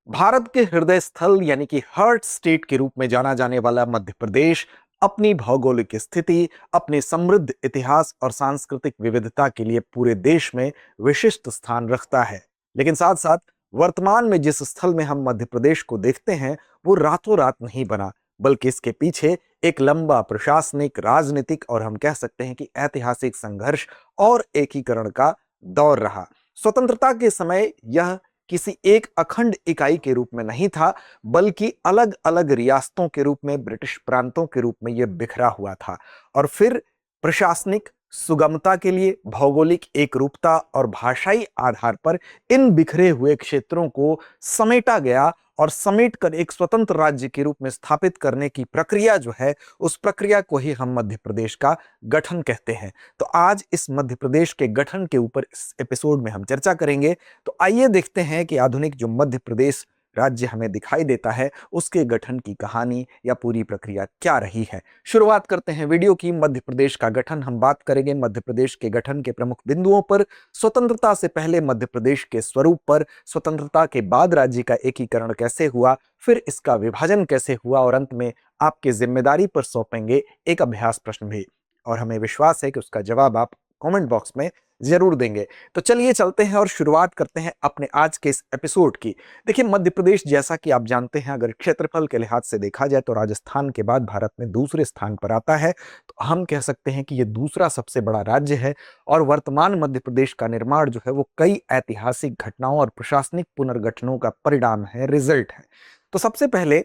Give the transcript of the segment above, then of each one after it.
भारत के हृदय स्थल यानी कि हार्ट स्टेट के रूप में जाना जाने वाला मध्य प्रदेश अपनी भौगोलिक स्थिति, अपने समृद्ध इतिहास और सांस्कृतिक विविधता के लिए पूरे देश में विशिष्ट स्थान रखता है। लेकिन साथ साथ वर्तमान में जिस स्थल में हम मध्य प्रदेश को देखते हैं, वो रातों रात नहीं बना, बल्कि इसके पीछे एक लंबा प्रशासनिक, राजनीतिक और हम कह सकते हैं कि ऐतिहासिक संघर्ष और एकीकरण का दौर रहा। स्वतंत्रता के समय यह किसी एक अखंड इकाई के रूप में नहीं था, बल्कि अलग अलग रियासतों के रूप में, ब्रिटिश प्रांतों के रूप में यह बिखरा हुआ था। और फिर प्रशासनिक सुगमता के लिए, भौगोलिक एकरूपता और भाषाई आधार पर इन बिखरे हुए क्षेत्रों को समेटा गया और समेट कर एक स्वतंत्र राज्य के रूप में स्थापित करने की प्रक्रिया जो है, उस प्रक्रिया को ही हम मध्य प्रदेश का गठन कहते हैं। तो आज इस मध्य प्रदेश के गठन के ऊपर इस एपिसोड में हम चर्चा करेंगे। तो आइए देखते हैं कि आधुनिक जो मध्य प्रदेश राज्य हमें दिखाई देता है, उसके गठन की कहानी या पूरी प्रक्रिया क्या रही है। शुरुआत करते हैं वीडियो की। मध्य प्रदेश का गठन, हम बात करेंगे मध्य प्रदेश के गठन के प्रमुख बिंदुओं पर, स्वतंत्रता से पहले मध्य प्रदेश के स्वरूप पर, स्वतंत्रता के बाद राज्य का एकीकरण कैसे हुआ, फिर इसका विभाजन कैसे हुआ और अंत में आपके जिम्मेदारी पर सौंपेंगे एक अभ्यास प्रश्न भी। और हमें विश्वास है कि उसका जवाब आप कमेंट बॉक्स में जरूर देंगे। तो चलिए चलते हैं और शुरुआत करते हैं अपने आज के इस एपिसोड की। देखिए, मध्य प्रदेश जैसा कि आप जानते हैं, अगर क्षेत्रफल के लिहाज से देखा जाए तो राजस्थान के बाद भारत में दूसरे स्थान पर आता है। तो हम कह सकते हैं कि यह दूसरा सबसे बड़ा राज्य है और वर्तमान मध्य प्रदेश का निर्माण जो है वो कई ऐतिहासिक घटनाओं और प्रशासनिक पुनर्गठनों का परिणाम है, रिजल्ट है। तो सबसे पहले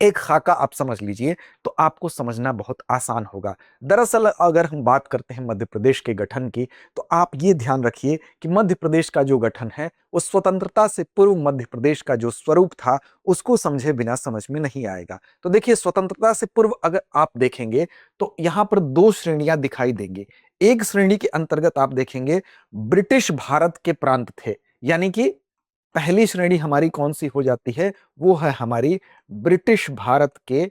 एक खाका आप समझ लीजिए, तो आपको समझना बहुत आसान होगा। दरअसल अगर हम बात करते हैं मध्य प्रदेश के गठन की, तो आप ये ध्यान रखिए कि मध्य प्रदेश का जो गठन है, वो स्वतंत्रता से पूर्व मध्य प्रदेश का जो स्वरूप था, उसको समझे बिना समझ में नहीं आएगा। तो देखिए, स्वतंत्रता से पूर्व अगर आप देखेंगे तो यहां पर दो श्रेणियां दिखाई देंगी। एक श्रेणी के अंतर्गत आप देखेंगे ब्रिटिश भारत के प्रांत थे, यानी कि पहली श्रेणी हमारी कौन सी हो जाती है, वो है हमारी ब्रिटिश भारत के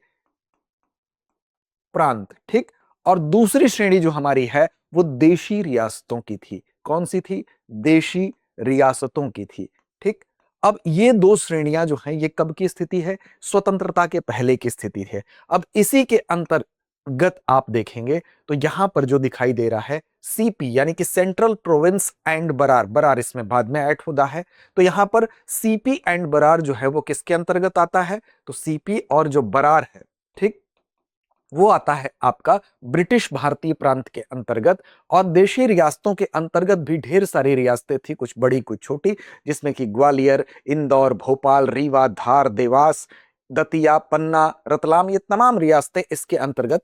प्रांत, ठीक। और दूसरी श्रेणी जो हमारी है, वो देशी रियासतों की थी। कौन सी थी? देशी रियासतों की थी, ठीक। अब ये दो श्रेणियां जो हैं, ये कब की स्थिति है? स्वतंत्रता के पहले की स्थिति है। अब इसी के अंतर्गत आप देखेंगे तो यहां पर जो दिखाई दे रहा है सीपी, यानी कि Central Province and Berar, Berar इसमें बाद में ऐड होता है। तो यहां पर सीपी एंड बरार जो है वो किसके अंतर्गत आता है? तो सीपी और जो बरार है, ठीक, वो आता है आपका ब्रिटिश भारतीय प्रांत के अंतर्गत। और देशी रियासतों के अंतर्गत भी ढेर सारी रियासतें थी, कुछ बड़ी कुछ छोटी, जिसमें कि ग्वालियर, इंदौर, भोपाल, रीवा, धार, देवास, दतिया, पन्ना, रतलाम, ये तमाम रियासतें इसके अंतर्गत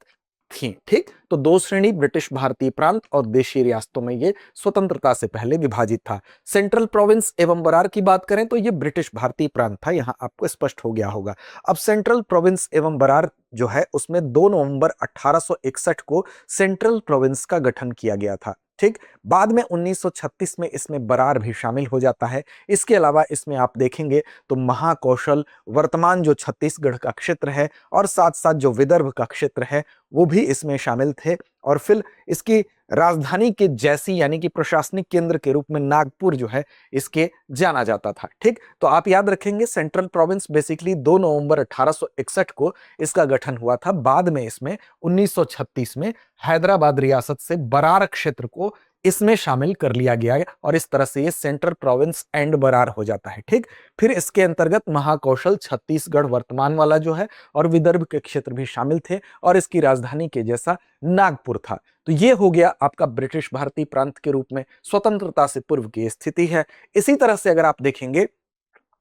थीं, ठीक। तो दो श्रेणी ब्रिटिश भारतीय प्रांत और देशी रियासतों में ये स्वतंत्रता से पहले विभाजित था। सेंट्रल प्रोविंस एवं बरार की बात करें तो ये ब्रिटिश भारतीय प्रांत था, यहां आपको स्पष्ट हो गया होगा। अब सेंट्रल प्रोविंस एवं बरार जो है, उसमें 2 नवंबर 1861 को सेंट्रल प्रोविंस का गठन किया गया था, ठीक। बाद में 1936 में इसमें बरार भी शामिल हो जाता है। इसके अलावा इसमें आप देखेंगे तो महाकौशल, वर्तमान जो छत्तीसगढ़ का क्षेत्र है, और साथ साथ जो विदर्भ का क्षेत्र है, वो भी इसमें शामिल थे। और फिर इसकी राजधानी के जैसी, यानी कि प्रशासनिक केंद्र के रूप में नागपुर जो है, इसके जाना जाता था, ठीक। तो आप याद रखेंगे, सेंट्रल प्रोविंस बेसिकली 2 नवंबर 1861 को इसका गठन हुआ था। बाद में इसमें 1936 में हैदराबाद रियासत से बरार क्षेत्र को इसमें शामिल कर लिया गया है और इस तरह से ये सेंट्रल प्रोविंस एंड बरार हो जाता है, ठीक। फिर इसके अंतर्गत महाकौशल, छत्तीसगढ़ वर्तमान वाला जो है, और विदर्भ के क्षेत्र भी शामिल थे और इसकी राजधानी के जैसा नागपुर था। तो ये हो गया आपका ब्रिटिश भारतीय प्रांत के रूप में स्वतंत्रता से पूर्व की स्थिति है। इसी तरह से अगर आप देखेंगे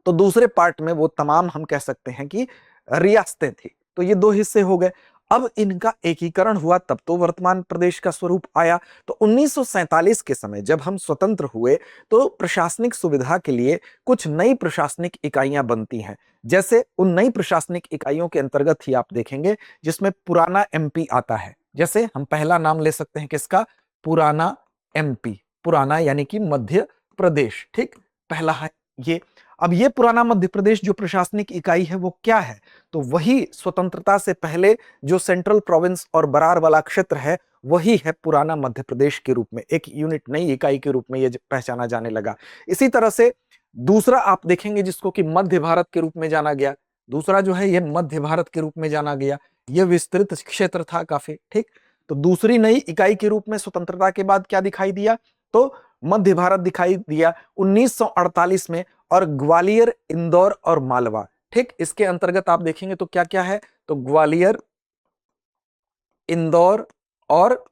तो दूसरे पार्ट में वो तमाम हम कह सकते हैं कि रियासतें थी। तो ये दो हिस्से हो गए। अब इनका एकीकरण हुआ तब तो वर्तमान प्रदेश का स्वरूप आया। तो 1947 के समय जब हम स्वतंत्र हुए, तो प्रशासनिक सुविधा के लिए कुछ नई प्रशासनिक इकाइयां बनती हैं। जैसे उन नई प्रशासनिक इकाइयों के अंतर्गत ही आप देखेंगे जिसमें पुराना एमपी आता है। जैसे हम पहला नाम ले सकते हैं किसका? पुराना एमपी, पुराना यानी कि मध्य प्रदेश, ठीक। पहला है ये। अब ये पुराना मध्य प्रदेश जो प्रशासनिक इकाई है, वो क्या है? तो वही स्वतंत्रता से पहले जो सेंट्रल प्रोविंस और बरार वाला क्षेत्र है, वही है पुराना मध्य प्रदेश के रूप में, एक यूनिट, नई इकाई के रूप में ये पहचाना जाने लगा। इसी तरह से दूसरा आप देखेंगे जिसको कि मध्य भारत के रूप में जाना गया, दूसरा जो है ये मध्य भारत के रूप में जाना गया, ये विस्तृत क्षेत्र था काफी, ठीक। तो दूसरी नई इकाई के रूप में स्वतंत्रता के बाद क्या दिखाई दिया, तो मध्य भारत दिखाई दिया 1948 में, और ग्वालियर, इंदौर और मालवा, ठीक। इसके अंतर्गत आप देखेंगे तो क्या क्या है, तो ग्वालियर, इंदौर और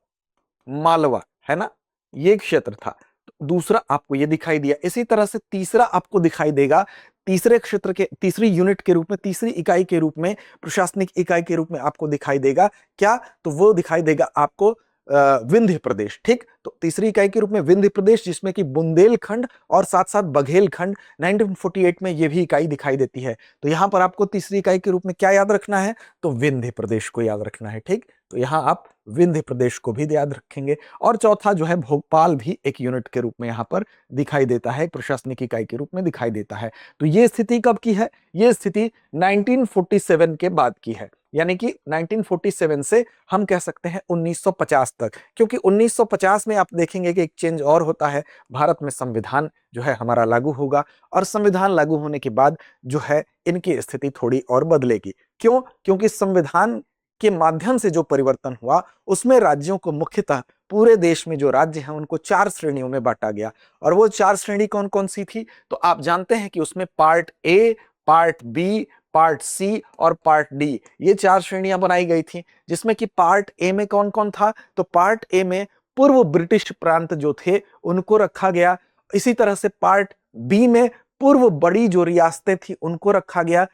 मालवा, है ना, ये क्षेत्र था। तो दूसरा आपको ये दिखाई दिया। इसी तरह से तीसरा आपको दिखाई देगा, तीसरे क्षेत्र के तीसरी यूनिट के रूप में, तीसरी इकाई के रूप में, प्रशासनिक इकाई के रूप में आपको दिखाई देगा क्या, तो वो दिखाई देगा आपको विंध्य प्रदेश, ठीक। तो तीसरी इकाई के रूप में विंध्य प्रदेश, जिसमें कि बुंदेलखंड और साथ साथ बघेलखंड 1948 में ये भी इकाई दिखाई देती है। तो यहां पर आपको तीसरी इकाई के रूप में क्या याद रखना है, तो विंध्य प्रदेश को याद रखना है, ठीक। तो यहां आप विंध्य प्रदेश को भी याद रखेंगे। और चौथा जो है भोपाल भी एक यूनिट के रूप में यहां पर दिखाई देता है, प्रशासनिक इकाई के रूप में दिखाई देता है। तो ये स्थिति कब की है, ये स्थिति 1947 के बाद की है, यानी कि 1947 से हम कह सकते हैं 1950 तक, क्योंकि 1950 में आप देखेंगे कि एक चेंज और होता है, भारत में संविधान जो है हमारा लागू होगा, और संविधान लागू होने के बाद जो है इनकी स्थिति थोड़ी और बदलेगी। क्यों, क्योंकि संविधान के माध्यम से जो परिवर्तन हुआ उसमें राज्यों को मुख्यतः पूरे देश में जो राज्य हैं उनको 4 श्रेणियों में बांटा गया। और वो 4 श्रेणी कौन कौन सी थी, तो आप जानते हैं कि उसमें part A, part B, part C और पार्ट डी, ये 4 श्रेणियां बनाई गई थी। जिसमें कि पार्ट ए में कौन कौन था, तो पार्ट ए में पूर्व ब्रिटिश प्रांत जो थे उनको रखा गया। इसी तरह से पार्ट बी में पूर्व बड़ी जो रियासतें थी उनको रखा गया,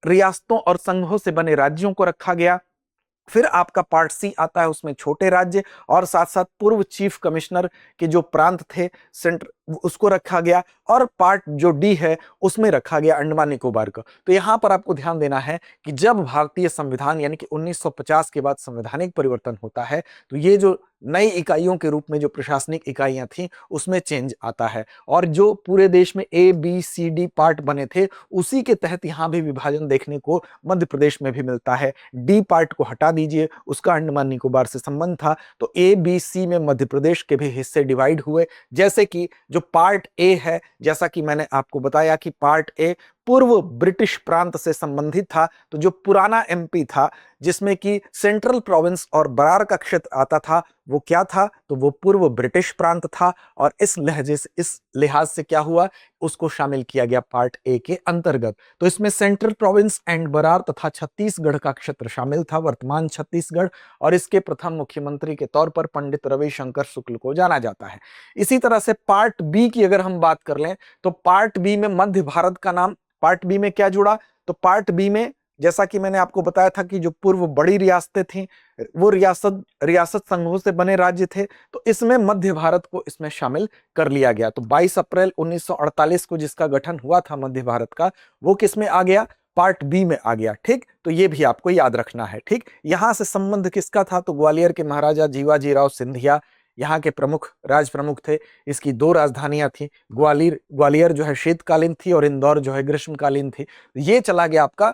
रियासतों और संघों से बने राज्यों को रखा गया। फिर आपका पार्ट सी आता है, उसमें छोटे राज्य और साथ साथ पूर्व चीफ कमिश्नर के जो प्रांत थे सेंटर, उसको रखा गया। और पार्ट जो डी है उसमें रखा गया अंडमान निकोबार को। तो यहां पर आपको ध्यान देना है कि जब भारतीय संविधान यानी कि 1950 के बाद संवैधानिक परिवर्तन होता है तो ये जो नई इकाइयों के रूप में जो प्रशासनिक इकाइयां थी उसमें चेंज आता है। और जो पूरे देश में A B C D part बने थे उसी के तहत यहां भी विभाजन देखने को मध्य प्रदेश में भी मिलता है। डी पार्ट को हटा दीजिए, उसका अंडमान निकोबार से संबंध था, तो ए बी सी में मध्य प्रदेश के भी हिस्से डिवाइड हुए। जैसे कि जो पार्ट ए है, जैसा कि मैंने आपको बताया कि पार्ट ए पूर्व ब्रिटिश प्रांत से संबंधित था, तो जो पुराना एमपी था जिसमें कि सेंट्रल प्रोविंस और बरार का क्षेत्र आता था वो क्या था, तो वो पूर्व ब्रिटिश प्रांत था। और इस लहजे से, इस लिहाज से क्या हुआ, उसको शामिल किया गया पार्ट ए के अंतर्गत। तो इसमें सेंट्रल प्रोविंस एंड बरार तथा छत्तीसगढ़ का क्षेत्र शामिल था, वर्तमान छत्तीसगढ़। और इसके प्रथम मुख्यमंत्री के तौर पर पंडित रविशंकर शुक्ल को जाना जाता है। इसी तरह से पार्ट बी की अगर हम बात कर लें तो पार्ट बी में मध्य भारत का नाम, पार्ट बी में क्या जुड़ा, तो पार्ट बी में जैसा कि मैंने आपको बताया था कि जो पूर्व बड़ी रियासतें थीं वो रियासत संघों से बने राज्य थे, तो इसमें मध्य भारत को इसमें शामिल कर लिया गया। तो 22 अप्रैल 1948 को जिसका गठन हुआ था मध्य भारत का, वो किस में आ गया, पार्ट बी में आ गया, ठीक। तो ये भी आपको याद रखना है, ठीक। यहां से संबंध किसका था, तो ग्वालियर के महाराजा जीवाजी राव सिंधिया यहाँ के प्रमुख राज प्रमुख थे। इसकी 2 राजधानियां थी, ग्वालियर जो है शीतकालीन थी और इंदौर जो है ग्रीष्मकालीन थी। ये चला गया आपका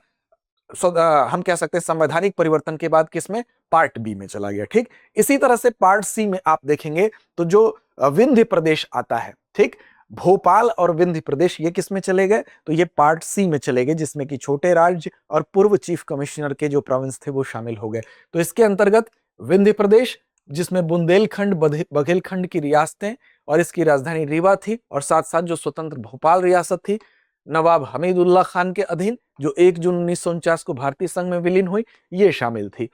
हम कह सकते हैं संवैधानिक परिवर्तन के बाद किसमें, पार्ट बी में चला गया, ठीक। इसी तरह से पार्ट सी में आप देखेंगे तो जो विंध्य प्रदेश आता है, ठीक, भोपाल और विंध्य प्रदेश ये किस में चले गए, तो ये पार्ट सी में चले गए, जिसमें कि छोटे राज्य और पूर्व चीफ कमिश्नर के जो प्रोविंस थे वो शामिल हो गए। तो इसके अंतर्गत विंध्य प्रदेश, जिसमें बुंदेलखंड, बघेलखंड की रियासतें और इसकी राजधानी रीवा थी, और साथ साथ जो स्वतंत्र भोपाल रियासत थी नवाब हमीदुल्लाह खान के अधीन, जो 1 जून 1949 को भारतीय संघ में विलीन हुई, ये शामिल थी।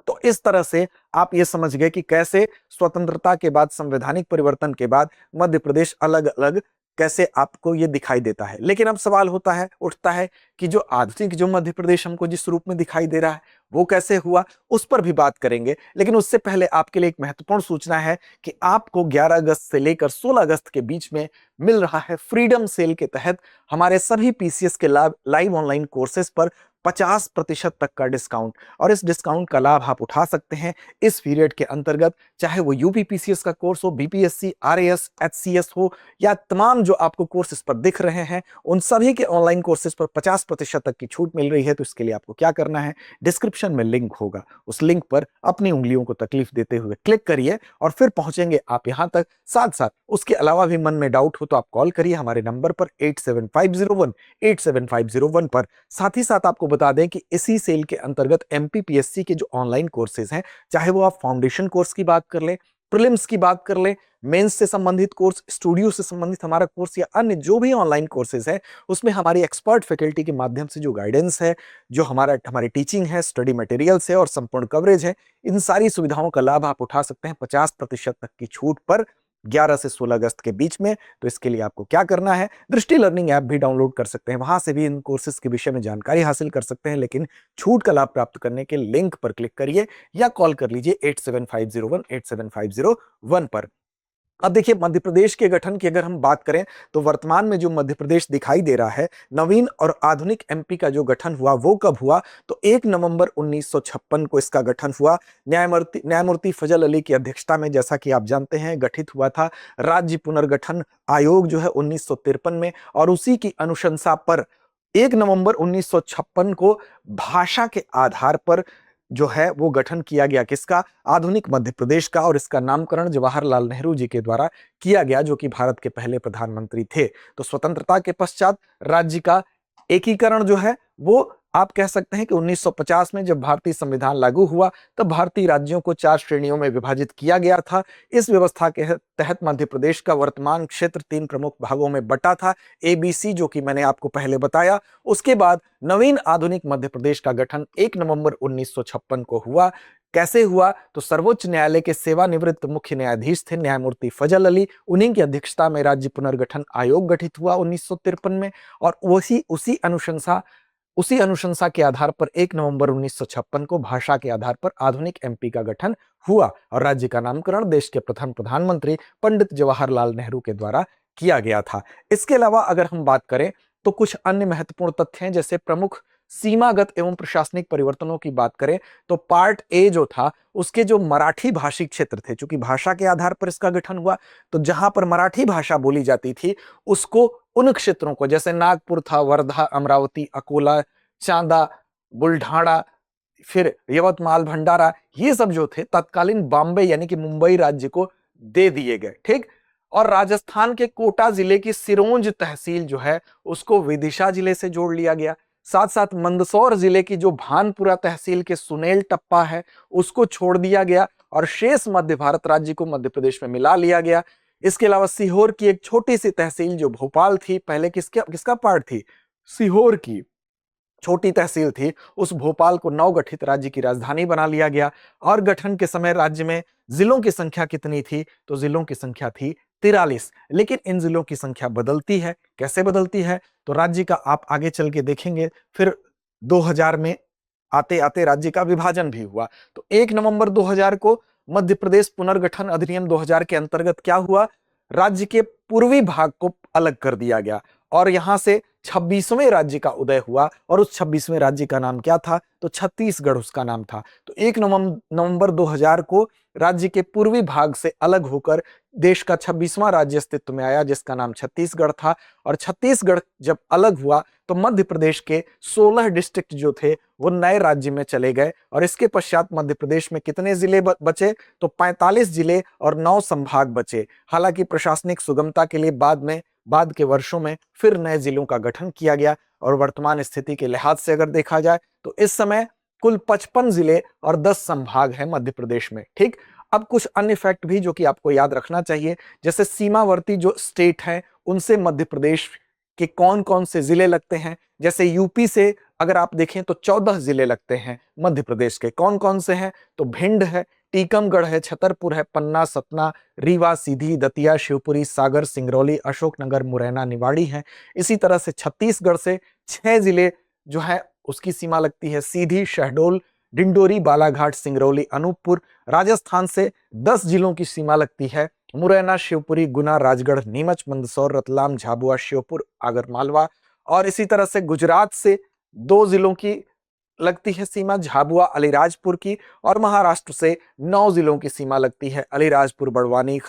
तो इस तरह से आप ये समझ गए कि कैसे स्वतंत्रता के बाद, संवैधानिक परिवर्तन के बाद मध्य प्रदेश अलग अलग कैसे आपको ये दिखाई देता है। लेकिन अब सवाल उठता है कि जो आधुनिक जो मध्य प्रदेश हमको जिस रूप में दिखाई दे रहा है वो कैसे हुआ, उस पर भी बात करेंगे। लेकिन उससे पहले आपके लिए एक महत्वपूर्ण सूचना है कि आपको 11 अगस्त से लेकर 16 अगस्त के बीच में मिल रहा है फ्रीडम सेल के तहत हमारे सभी पीसीएस के लाइव ऑनलाइन कोर्सेज पर 50% तक का डिस्काउंट। और इस डिस्काउंट का लाभ आप उठा सकते हैं इस पीरियड के अंतर्गत, चाहे वो यूपीपीसीएस का कोर्स हो, बीपीएससी, आरएएस, एचसीएस हो, या तमाम जो आपको कोर्स इस पर दिख रहे हैं उन सभी के ऑनलाइन कोर्सेज पर 50% तक की छूट मिल रही है। तो इसके लिए आपको क्या करना है, डिस्क्रिप्शन डिस्क्रिप्शन में लिंक होगा, उस लिंक पर अपनी उंगलियों को तकलीफ देते हुए क्लिक करिए और फिर पहुंचेंगे आप यहां तक। साथ साथ उसके अलावा भी मन में डाउट हो तो आप कॉल करिए हमारे नंबर पर 8750187501 पर। साथ ही साथ आपको बता दें कि इसी सेल के अंतर्गत एमपीपीएससी के जो ऑनलाइन कोर्सेज हैं, चाहे वो आप फाउंडेशन कोर्स की बात कर लें, प्रीलिम्स की बात कर लें, मेंस से संबंधित कोर्स, स्टूडियो से संबंधित हमारा कोर्स या अन्य जो भी ऑनलाइन कोर्सेज है, उसमें हमारी एक्सपर्ट फैकल्टी के माध्यम से जो गाइडेंस है, जो हमारी टीचिंग है, स्टडी मटेरियल्स है और संपूर्ण कवरेज है, इन सारी सुविधाओं का लाभ आप उठा सकते हैं 50% तक की छूट पर 11 से 16 अगस्त के बीच में। तो इसके लिए आपको क्या करना है, दृष्टि लर्निंग ऐप भी डाउनलोड कर सकते हैं, वहां से भी इन कोर्सेज के विषय में जानकारी हासिल कर सकते हैं, लेकिन छूट का लाभ प्राप्त करने के लिंक पर क्लिक करिए या कॉल कर लीजिए 8750187501 पर। अब देखिए, मध्य प्रदेश के गठन की अगर हम बात करें तो वर्तमान में जो मध्य प्रदेश दिखाई दे रहा है, नवीन और आधुनिक एमपी का जो गठन हुआ वो कब हुआ, तो 1 नवंबर 1956 को इसका गठन हुआ। न्यायमूर्ति फजल अली की अध्यक्षता में, जैसा कि आप जानते हैं, गठित हुआ था राज्य पुनर्गठन आयोग जो है 1953 में, और उसी की अनुशंसा पर 1 नवंबर 1956 को भाषा के आधार पर जो है वो गठन किया गया, किसका, आधुनिक मध्य प्रदेश का, और इसका नामकरण जवाहरलाल नेहरू जी के द्वारा किया गया, जो कि भारत के पहले प्रधानमंत्री थे। तो स्वतंत्रता के पश्चात राज्य का एकीकरण जो है वो आप कह सकते हैं कि 1950 में जब भारतीय संविधान लागू हुआ, तब भारतीय राज्यों को 4 श्रेणियों में विभाजित किया गया था। इस व्यवस्था के तहत मध्य प्रदेश का वर्तमान क्षेत्र 3 प्रमुख भागों में बटा था, एबीसी, जो कि मैंने आपको पहले बताया। उसके बाद नवीन आधुनिक मध्य प्रदेश का गठन 1 नवंबर 1956 को हुआ। कैसे हुआ, तो सर्वोच्च न्यायालय के सेवानिवृत्त मुख्य न्यायाधीश थे न्यायमूर्ति फजल अली, उन्हीं की अध्यक्षता में राज्य पुनर्गठन आयोग गठित हुआ 1953 में, और उसी अनुशंसा के आधार पर 1 नवंबर 1956 को भाषा के आधार पर आधुनिक एमपी का गठन हुआ, और राज्य का नामकरण देश के प्रथम प्रधानमंत्री पंडित जवाहरलाल नेहरू के द्वारा किया गया था। इसके अलावा अगर हम बात करें तो कुछ अन्य महत्वपूर्ण तथ्य हैं, जैसे प्रमुख सीमागत एवं प्रशासनिक परिवर्तनों की बात करें तो पार्ट ए जो था, उसके जो मराठी भाषी क्षेत्र थे, चूंकि भाषा के आधार पर इसका गठन हुआ, तो जहां पर मराठी भाषा बोली जाती थी उसको, उन क्षेत्रों को, जैसे नागपुर था, वर्धा, अमरावती, अकोला, चांदा, बुल्ढाना, फिर यवतमाल, भंडारा, ये सब जो थे तत्कालीन बॉम्बे यानी कि मुंबई राज्य को दे दिए गए। ठीक। और राजस्थान के कोटा जिले की सिरोंज तहसील जो है उसको विदिशा जिले से जोड़ लिया गया। साथ साथ मंदसौर जिले की जो भानपुरा तहसील के सुनेल टप्पा है उसको छोड़ दिया गया और शेष मध्य भारत राज्य को मध्य प्रदेश में मिला लिया गया। इसके अलावा सीहोर की एक छोटी सी तहसील जो भोपाल थी, पहले किसका पार्ट थी, सीहोर की छोटी तहसील थी, उस भोपाल को नवगठित राज्य की राजधानी बना लिया गया। और गठन के समय राज्य में जिलों की संख्या कितनी थी, तो जिलों की संख्या थी 43। लेकिन इन जिलों की संख्या बदलती है, कैसे बदलती है, तो राज्य का आप आगे चल के देखेंगे, फिर 2000 में आते आते राज्य का विभाजन भी हुआ। तो 1 नवंबर 2000 को मध्य प्रदेश पुनर्गठन अधिनियम 2000 के अंतर्गत क्या हुआ, राज्य के पूर्वी भाग को अलग कर दिया गया और यहां से 26वें राज्य का उदय हुआ। और उस 26वें राज्य का नाम क्या था, तो छत्तीसगढ़ उसका नाम था। तो 1 नवंबर 2000 को राज्य के पूर्वी भाग से अलग होकर देश का 26वां राज्य अस्तित्व में आया, जिसका नाम छत्तीसगढ़ था। और छत्तीसगढ़ जब अलग हुआ तो मध्य प्रदेश के 16 डिस्ट्रिक्ट जो थे वो नए राज्य में चले गए। और इसके पश्चात मध्य प्रदेश में कितने जिले बचे, तो 45 जिले और 9 संभाग बचे। हालांकि प्रशासनिक सुगमता के लिए बाद के वर्षों में फिर नए जिलों का गठन किया गया। और वर्तमान स्थिति के लिहाज से अगर देखा जाए तो इस समय कुल 55 जिले और 10 संभाग हैं मध्य प्रदेश में। ठीक। अब कुछ अन्य फैक्ट भी जो कि आपको याद रखना चाहिए, जैसे सीमावर्ती जो स्टेट हैं उनसे मध्य प्रदेश के कौन कौन से जिले लगते हैं। जैसे यूपी से अगर आप देखें तो 14 जिले लगते हैं मध्य प्रदेश के। कौन कौन से हैं, तो भिंड है, टीकमगढ़ है, छतरपुर है, पन्ना, सतना, रीवा, सीधी, दतिया, शिवपुरी, सागर, सिंगरौली, अशोकनगर, मुरैना, निवाड़ी है। इसी तरह से छत्तीसगढ़ से 6 जिले जो है उसकी सीमा लगती है, सीधी, शहडोल, डिंडोरी, बालाघाट, सिंगरौली, अनूपपुर। राजस्थान से 10 जिलों की सीमा लगती है, मुरैना, शिवपुरी, गुना, राजगढ़, नीमच, मंदसौर, रतलाम, झाबुआ, श्योपुर, आगरमालवा। और इसी तरह से गुजरात से 2 जिलों की लगती है सीमा, झाबुआ, अलीराजपुर की। और महाराष्ट्र से 9 जिलों की सीमा लगती है, अलीराजपुर, बड़वानी,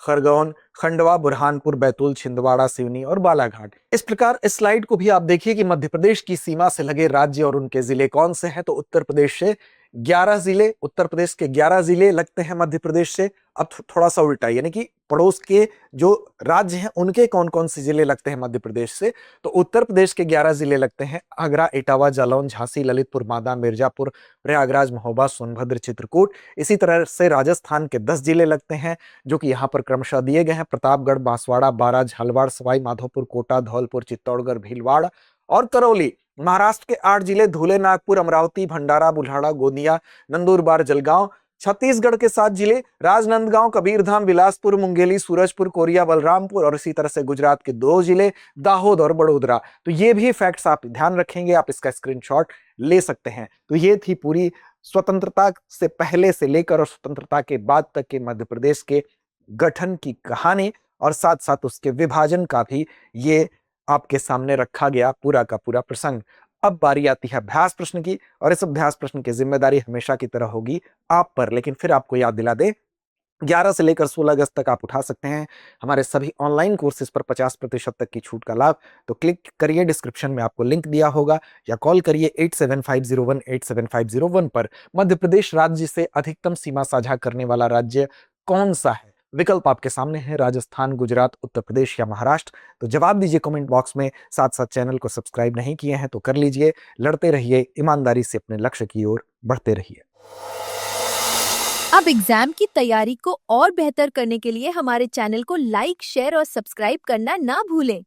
खरगोन, खंडवा, बुरहानपुर, बैतूल, छिंदवाड़ा, सिवनी और बालाघाट। इस प्रकार इस स्लाइड को भी आप देखिए कि मध्य प्रदेश की सीमा से लगे राज्य और उनके जिले कौन से हैं। तो उत्तर प्रदेश से 11 जिले, उत्तर प्रदेश के 11 जिले लगते हैं मध्य प्रदेश से। अब थोड़ा सा उल्टा, यानी कि पड़ोस के जो राज्य हैं उनके कौन कौन से जिले लगते हैं मध्य प्रदेश से। तो उत्तर प्रदेश के 11 जिले लगते हैं आगरा, इटावा, जालौन, झांसी, ललितपुर, मादा, मिर्जापुर, प्रयागराज, महोबा, सोनभद्र, चित्रकूट। इसी तरह से राजस्थान के 10 जिले लगते हैं जो कि यहाँ पर क्रमशः दिए गए हैं: प्रतापगढ़, बांसवाड़ा, बारां, झालवाड़, सवाई माधोपुर, कोटा, धौलपुर, चित्तौड़गढ़, भीलवाड़ और करौली। महाराष्ट्र के 8 जिले: धुले, नागपुर, अमरावती, भंडारा, बुल्हाड़ा, गोंदिया, नंदुरबार, जलगांव। छत्तीसगढ़ के 7 जिले: राजनांदगांव, कबीरधाम, बिलासपुर, मुंगेली, सूरजपुर, कोरिया, बलरामपुर। और इसी तरह से गुजरात के 2 जिले: दाहोद और बड़ोदरा। तो ये भी फैक्ट्स आप ध्यान रखेंगे, आप इसका स्क्रीनशॉट ले सकते हैं। तो ये थी पूरी स्वतंत्रता से पहले से लेकर और स्वतंत्रता के बाद तक के मध्य प्रदेश के गठन की कहानी, और साथ साथ उसके विभाजन का भी ये आपके सामने रखा गया पूरा का पूरा प्रसंग। अब बारी आती है अभ्यास प्रश्न की, और इस अभ्यास प्रश्न की जिम्मेदारी हमेशा की तरह होगी आप पर। लेकिन फिर आपको याद दिला दे, 11 से लेकर 16 अगस्त तक आप उठा सकते हैं हमारे सभी ऑनलाइन कोर्सेज पर 50% तक की छूट का लाभ। तो क्लिक करिए, डिस्क्रिप्शन में आपको लिंक दिया होगा, या कॉल करिए 8750187501 पर। मध्य प्रदेश राज्य से अधिकतम सीमा साझा करने वाला राज्य कौन सा है? विकल्प आपके सामने है: राजस्थान, गुजरात, उत्तर प्रदेश या महाराष्ट्र। तो जवाब दीजिए कमेंट बॉक्स में। साथ साथ चैनल को सब्सक्राइब नहीं किए हैं तो कर लीजिए। लड़ते रहिए, ईमानदारी से अपने लक्ष्य की ओर बढ़ते रहिए। अब एग्जाम की तैयारी को और बेहतर करने के लिए हमारे चैनल को लाइक, शेयर और सब्सक्राइब करना ना भूलें।